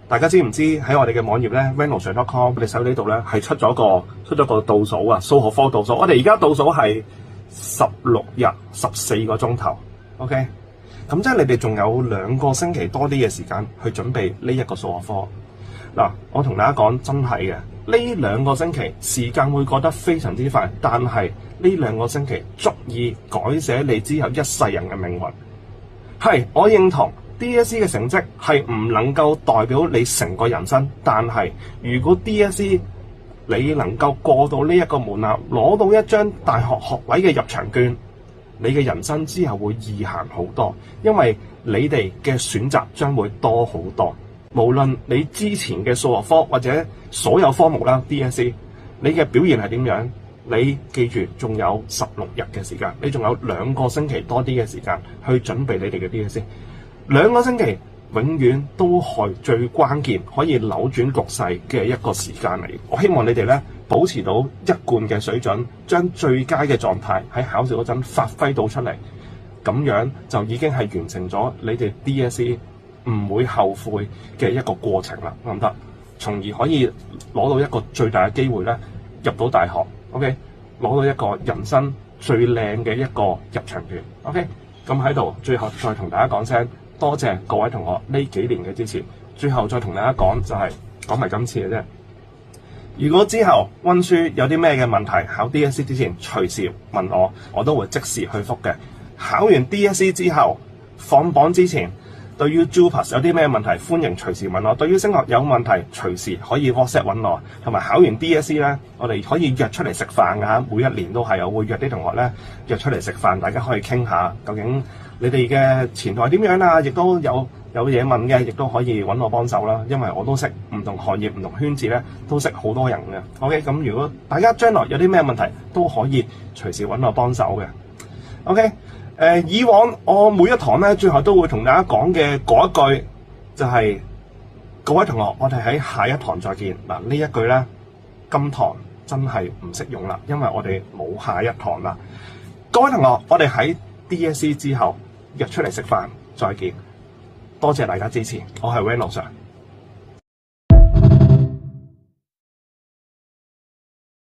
大家知唔知喺我哋嘅網頁咧 renosir.com 我哋手呢度咧係出咗個倒數啊，數學科倒數。我哋而家倒數係16日14個鐘頭 ，OK。咁即係你哋仲有2個星期多啲嘅時間去準備呢一個數學科。嗱，我同大家講真係嘅，呢2個星期時間會過得非常之快，但係呢2個星期足以改寫你之後一世人嘅命運。係，我認同 DSE 嘅成績係唔能夠代表你成個人生，但係如果 DSE 你能夠過到呢一個門檻，攞到一張大學學位嘅入場券，你嘅人生之後會易行好多，因為你哋嘅選擇將會多好多。無論你之前嘅數學科或者所有科目啦 ，DSE 你嘅表現係點樣？你記住，仲有16日嘅時間，你仲有2個星期多啲嘅時間去準備你哋嘅 DSE。2個星期永遠都係最關鍵，可以扭轉局勢嘅一個時間嚟。我希望你哋咧保持到一貫嘅水準，將最佳嘅狀態喺考試嗰陣發揮到出嚟，咁樣就已經係完成咗你哋 DSE 唔會後悔嘅一個過程啦，得唔得？從而可以攞到一個最大嘅機會咧，入到大學 ，OK， 攞到一個人生最靚嘅一個入場券 ，OK。咁喺度最後再同大家講聲多謝各位同學呢幾年嘅支持。最後再同大家講就係講埋今次嘅啫。如果之後溫書有啲咩嘅問題，考 DSE 之前隨時問我，我都會即時去覆嘅。考完 DSE 之後放榜之前，對於 JUPAS 有啲咩問題，歡迎隨時問我。對於升學有問題，隨時可以 WhatsApp 揾我。同埋考完 DSE 咧，我哋可以約出嚟食飯㗎。每一年都係，我會約啲同學咧約出嚟食飯，大家可以傾下究竟你哋嘅前途係點樣啊？亦都有嘢問嘅，亦都可以揾我幫手啦。因為我都識唔同行業、唔同圈子咧，都識好多人嘅。OK， 咁如果大家將來有啲咩問題，都可以隨時揾我幫手嘅。OK。以往我每一堂咧，最後都會同大家講嘅嗰一句就係，各位同學，我哋喺下一堂再見。嗱，呢一句咧，今堂真係唔識用啦，因為我哋冇下一堂啦。各位同學，我哋喺 DSE 之後約出嚟食飯再見，多謝大家支持，我係 Renosir。